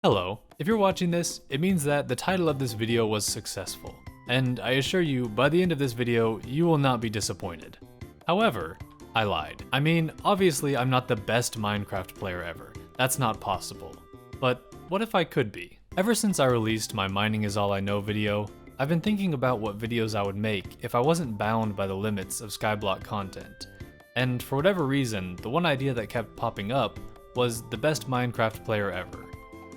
Hello. If you're watching this, it means that the title of this video was successful. And I assure you, by the end of this video, you will not be disappointed. However, I lied. I mean, obviously I'm not the best Minecraft player ever. That's not possible. But what if I could be? Ever since I released my Mining is All I Know video, I've been thinking about what videos I would make if I wasn't bound by the limits of Skyblock content. And for whatever reason, the one idea that kept popping up was the best Minecraft player ever.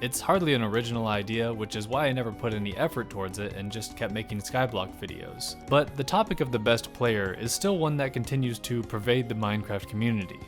It's hardly an original idea, which is why I never put any effort towards it and just kept making Skyblock videos. But the topic of the best player is still one that continues to pervade the Minecraft community.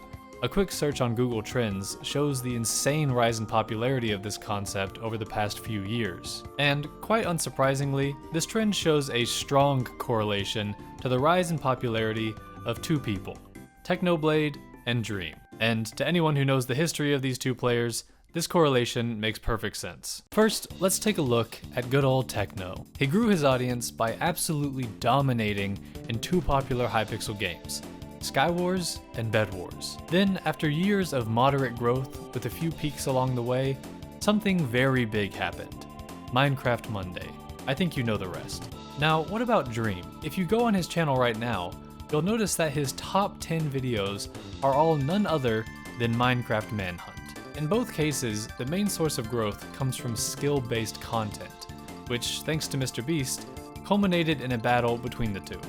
A quick search on Google Trends shows the insane rise in popularity of this concept over the past few years. And quite unsurprisingly, this trend shows a strong correlation to the rise in popularity of two people, Technoblade and Dream. And to anyone who knows the history of these two players, this correlation makes perfect sense. First, let's take a look at good old Techno. He grew his audience by absolutely dominating in two popular Hypixel games, Skywars and Bed Wars. Then, after years of moderate growth with a few peaks along the way, something very big happened. Minecraft Monday. I think you know the rest. Now, what about Dream? If you go on his channel right now, you'll notice that his top 10 videos are all none other than Minecraft Manhunt. In both cases, the main source of growth comes from skill-based content, which, thanks to Mr. Beast, culminated in a battle between the two,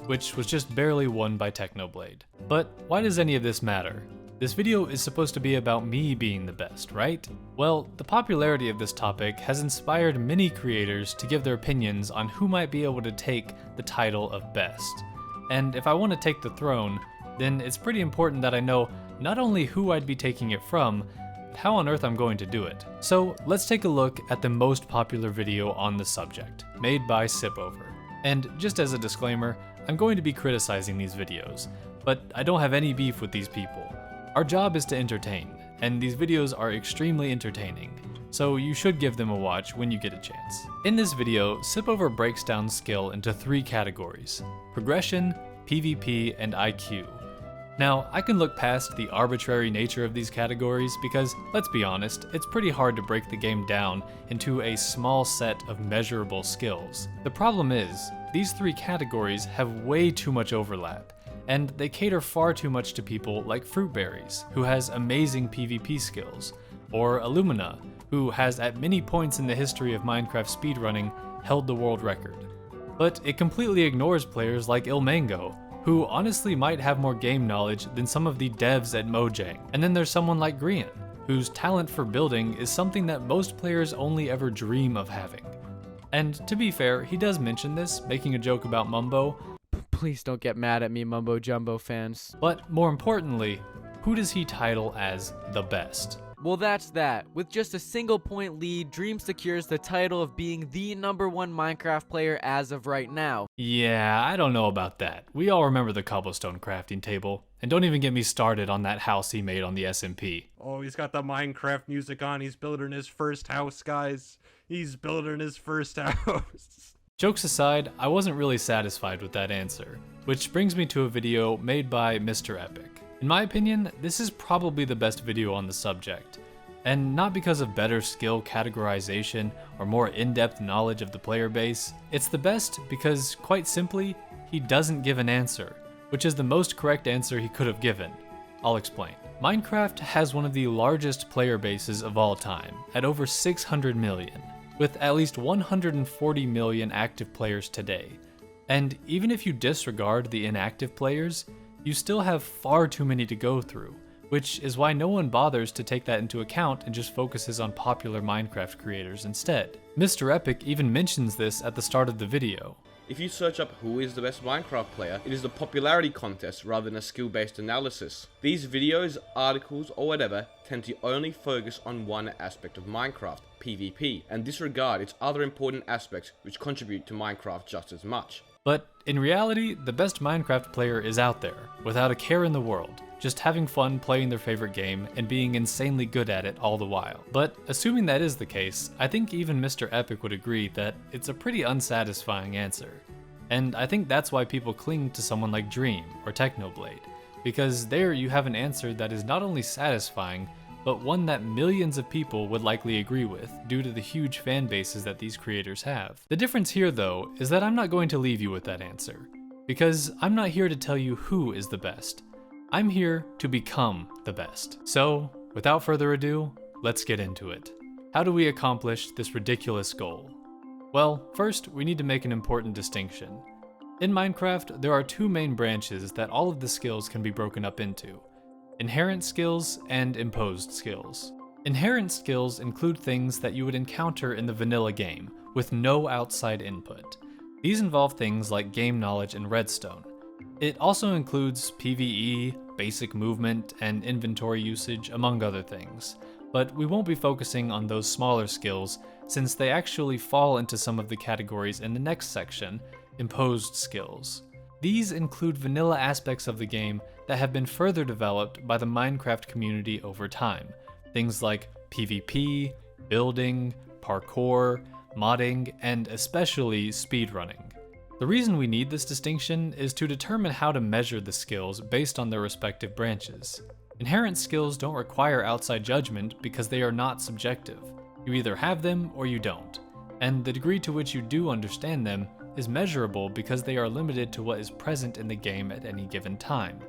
which was just barely won by Technoblade. But why does any of this matter? This video is supposed to be about me being the best, right? Well, the popularity of this topic has inspired many creators to give their opinions on who might be able to take the title of best. And if I want to take the throne, then it's pretty important that I know not only who I'd be taking it from, but how on earth I'm going to do it. So let's take a look at the most popular video on the subject, made by Sipover. And just as a disclaimer, I'm going to be criticizing these videos, but I don't have any beef with these people. Our job is to entertain, and these videos are extremely entertaining, so you should give them a watch when you get a chance. In this video, Sipover breaks down skill into three categories: progression, PvP, and IQ. Now, I can look past the arbitrary nature of these categories because, let's be honest, it's pretty hard to break the game down into a small set of measurable skills. The problem is, these three categories have way too much overlap, and they cater far too much to people like FRUITBERRIES, who has amazing PvP skills, or Illumina, who has at many points in the history of Minecraft speedrunning held the world record. But it completely ignores players like Ilmango, who honestly might have more game knowledge than some of the devs at Mojang. And then there's someone like Grian, whose talent for building is something that most players only ever dream of having. And to be fair, he does mention this, making a joke about Mumbo. Please don't get mad at me, Mumbo Jumbo fans. But more importantly, who does he title as the best? Well, that's that. With just a single point lead, Dream secures the title of being the #1 Minecraft player as of right now. Yeah, I don't know about that. We all remember the cobblestone crafting table. And don't even get me started on that house he made on the SMP. Oh, he's got the Minecraft music on. He's building his first house, guys. He's building his first house. Jokes aside, I wasn't really satisfied with that answer, which brings me to a video made by Mr. Epic. In my opinion, this is probably the best video on the subject, and not because of better skill categorization or more in-depth knowledge of the player base. It's the best because, quite simply, he doesn't give an answer, which is the most correct answer he could have given. I'll explain. Minecraft has one of the largest player bases of all time, at over 600 million, with at least 140 million active players today. And even if you disregard the inactive players, you still have far too many to go through, which is why no one bothers to take that into account and just focuses on popular Minecraft creators instead. Mr. Epic even mentions this at the start of the video. If you search up who is the best Minecraft player, it is the popularity contest rather than a skill-based analysis. These videos, articles, or whatever tend to only focus on one aspect of Minecraft, PvP, and disregard its other important aspects which contribute to Minecraft just as much. But in reality, the best Minecraft player is out there, without a care in the world, just having fun playing their favorite game and being insanely good at it all the while. But assuming that is the case, I think even Mr. Epic would agree that it's a pretty unsatisfying answer. And I think that's why people cling to someone like Dream or Technoblade, because there you have an answer that is not only satisfying, but but one that millions of people would likely agree with due to the huge fan bases that these creators have. The difference here though is that I'm not going to leave you with that answer, because I'm not here to tell you who is the best. I'm here to become the best. So, without further ado, let's get into it. How do we accomplish this ridiculous goal? Well, first we need to make an important distinction. In Minecraft, there are two main branches that all of the skills can be broken up into: inherent skills and imposed skills. Inherent skills include things that you would encounter in the vanilla game, with no outside input. These involve things like game knowledge and redstone. It also includes PvE, basic movement, and inventory usage, among other things. But we won't be focusing on those smaller skills, since they actually fall into some of the categories in the next section, imposed skills. These include vanilla aspects of the game that have been further developed by the Minecraft community over time. Things like PvP, building, parkour, modding, and especially speedrunning. The reason we need this distinction is to determine how to measure the skills based on their respective branches. Inherent skills don't require outside judgment because they are not subjective. You either have them or you don't. And the degree to which you do understand them is measurable because they are limited to what is present in the game at any given time.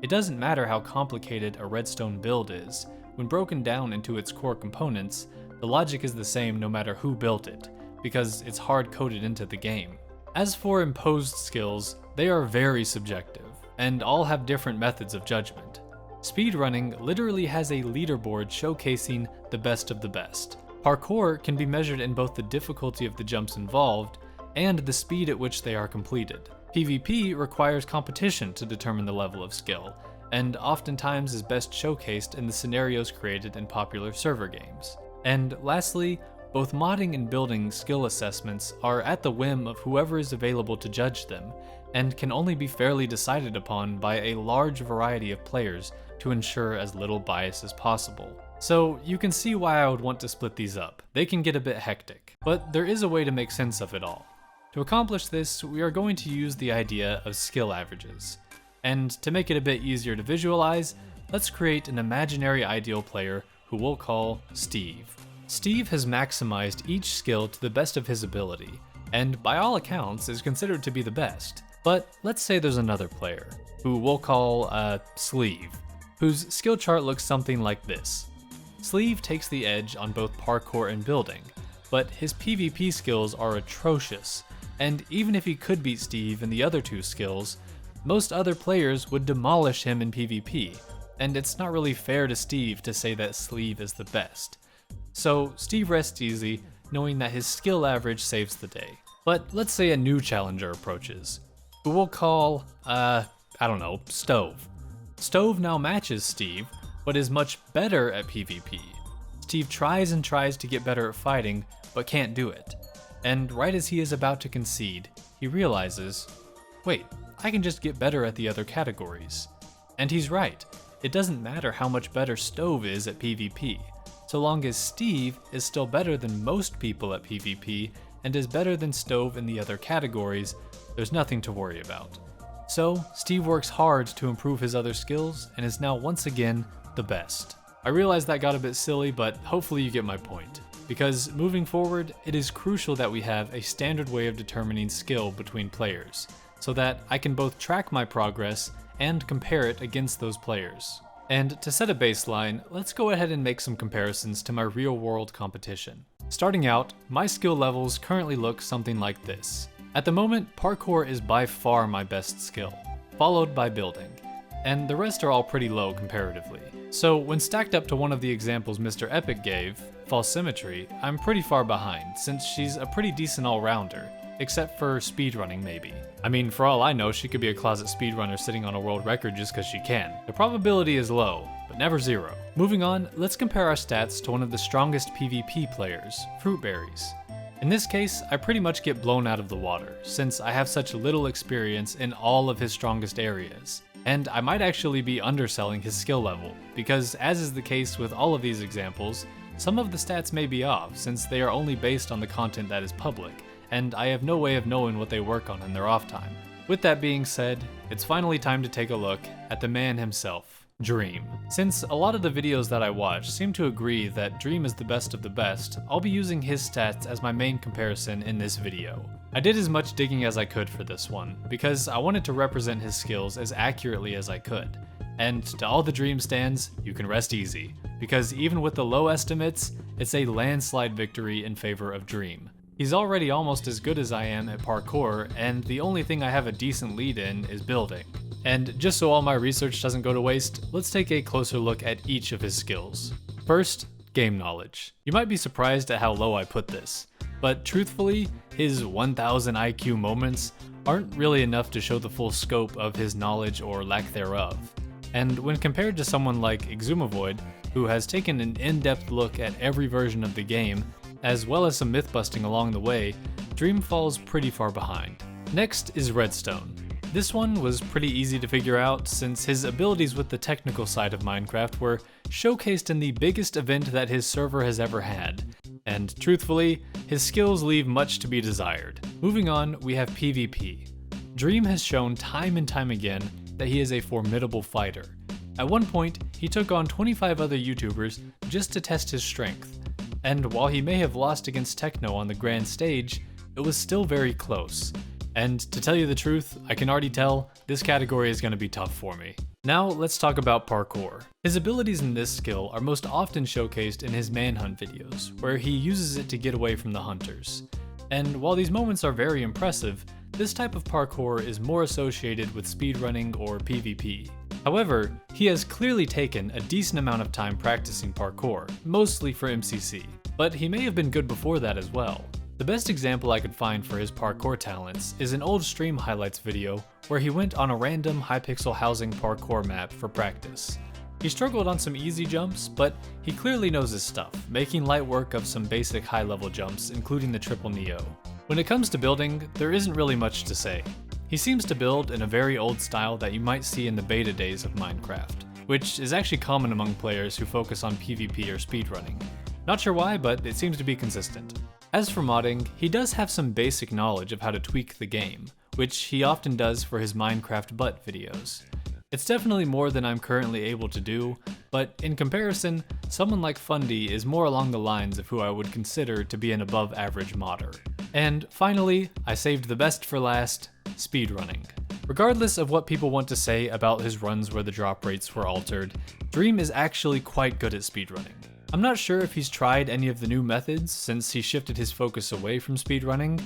It doesn't matter how complicated a redstone build is. When broken down into its core components, the logic is the same no matter who built it, because it's hard-coded into the game. As for imposed skills, they are very subjective, and all have different methods of judgment. Speedrunning literally has a leaderboard showcasing the best of the best. Parkour can be measured in both the difficulty of the jumps involved and the speed at which they are completed. PvP requires competition to determine the level of skill, and oftentimes is best showcased in the scenarios created in popular server games. And lastly, both modding and building skill assessments are at the whim of whoever is available to judge them, and can only be fairly decided upon by a large variety of players to ensure as little bias as possible. So you can see why I would want to split these up. They can get a bit hectic, but there is a way to make sense of it all. To accomplish this, we are going to use the idea of skill averages. And to make it a bit easier to visualize, let's create an imaginary ideal player who we'll call Steve. Steve has maximized each skill to the best of his ability, and by all accounts is considered to be the best. But let's say there's another player, who we'll call Sleeve, whose skill chart looks something like this. Sleeve takes the edge on both parkour and building, but his PvP skills are atrocious, and even if he could beat Steve in the other two skills, most other players would demolish him in PvP, and it's not really fair to Steve to say that Sleeve is the best. So Steve rests easy, knowing that his skill average saves the day. But let's say a new challenger approaches, who we'll call, Stove. Stove now matches Steve, but is much better at PvP. Steve tries and tries to get better at fighting, but can't do it. And right as he is about to concede, he realizes, wait, I can just get better at the other categories. And he's right. It doesn't matter how much better Stove is at PvP. So long as Steve is still better than most people at PvP and is better than Stove in the other categories, there's nothing to worry about. So Steve works hard to improve his other skills and is now once again the best. I realize that got a bit silly, but hopefully you get my point. Because moving forward, it is crucial that we have a standard way of determining skill between players, so that I can both track my progress and compare it against those players. And to set a baseline, let's go ahead and make some comparisons to my real-world competition. Starting out, my skill levels currently look something like this. At the moment, parkour is by far my best skill, followed by building, and the rest are all pretty low comparatively. So when stacked up to one of the examples Mr. Epic gave, FALSESYMMETRY, I'm pretty far behind, since she's a pretty decent all-rounder, except for speedrunning maybe. I mean, for all I know, she could be a closet speedrunner sitting on a world record just because she can. The probability is low, but never zero. Moving on, let's compare our stats to one of the strongest PvP players, FRUITBERRIES. In this case, I pretty much get blown out of the water, since I have such little experience in all of his strongest areas. And I might actually be underselling his skill level, because as is the case with all of these examples, some of the stats may be off since they are only based on the content that is public, and I have no way of knowing what they work on in their off time. With that being said, it's finally time to take a look at the man himself, Dream. Since a lot of the videos that I watch seem to agree that Dream is the best of the best, I'll be using his stats as my main comparison in this video. I did as much digging as I could for this one, because I wanted to represent his skills as accurately as I could. And to all the Dream stands, you can rest easy, because even with the low estimates, it's a landslide victory in favor of Dream. He's already almost as good as I am at parkour, and the only thing I have a decent lead in is building. And just so all my research doesn't go to waste, let's take a closer look at each of his skills. First, game knowledge. You might be surprised at how low I put this, but truthfully, his 1000 IQ moments aren't really enough to show the full scope of his knowledge or lack thereof. And when compared to someone like XIII, who has taken an in-depth look at every version of the game, as well as some myth-busting along the way, Dream falls pretty far behind. Next is Redstone. This one was pretty easy to figure out since his abilities with the technical side of Minecraft were showcased in the biggest event that his server has ever had. And truthfully, his skills leave much to be desired. Moving on, we have PvP. Dream has shown time and time again that he is a formidable fighter. At one point, he took on 25 other YouTubers just to test his strength. And while he may have lost against Techno on the grand stage, it was still very close. And to tell you the truth, I can already tell this category is going to be tough for me. Now let's talk about parkour. His abilities in this skill are most often showcased in his manhunt videos, where he uses it to get away from the hunters. And while these moments are very impressive, this type of parkour is more associated with speedrunning or PvP. However, he has clearly taken a decent amount of time practicing parkour, mostly for MCC, but he may have been good before that as well. The best example I could find for his parkour talents is an old stream highlights video where he went on a random Hypixel housing parkour map for practice. He struggled on some easy jumps, but he clearly knows his stuff, making light work of some basic high-level jumps, including the triple neo. When it comes to building, there isn't really much to say. He seems to build in a very old style that you might see in the beta days of Minecraft, which is actually common among players who focus on PvP or speedrunning. Not sure why, but it seems to be consistent. As for modding, he does have some basic knowledge of how to tweak the game, which he often does for his Minecraft butt videos. It's definitely more than I'm currently able to do, but in comparison, someone like Fundy is more along the lines of who I would consider to be an above average modder. And finally, I saved the best for last, speedrunning. Regardless of what people want to say about his runs where the drop rates were altered, Dream is actually quite good at speedrunning. I'm not sure if he's tried any of the new methods since he shifted his focus away from speedrunning,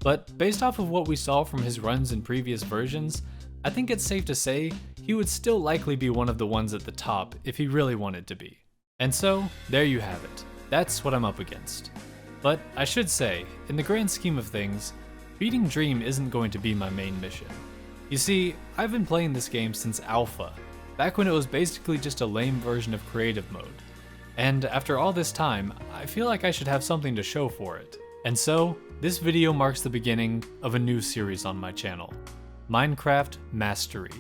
but based off of what we saw from his runs in previous versions, I think it's safe to say he would still likely be one of the ones at the top if he really wanted to be. And so, there you have it. That's what I'm up against. But I should say, in the grand scheme of things, beating Dream isn't going to be my main mission. You see, I've been playing this game since Alpha, back when it was basically just a lame version of creative mode. And after all this time, I feel like I should have something to show for it. And so, this video marks the beginning of a new series on my channel, Minecraft Mastery.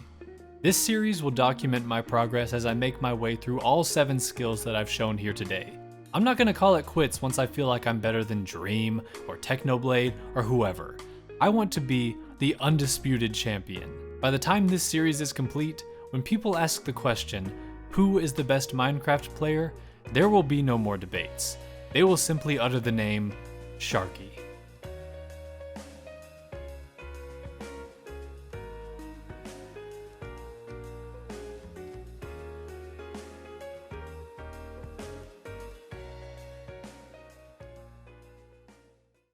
This series will document my progress as I make my way through all 7 skills that I've shown here today. I'm not gonna call it quits once I feel like I'm better than Dream, or Technoblade, or whoever. I want to be the undisputed champion. By the time this series is complete, when people ask the question, who is the best Minecraft player, there will be no more debates. They will simply utter the name Sharky.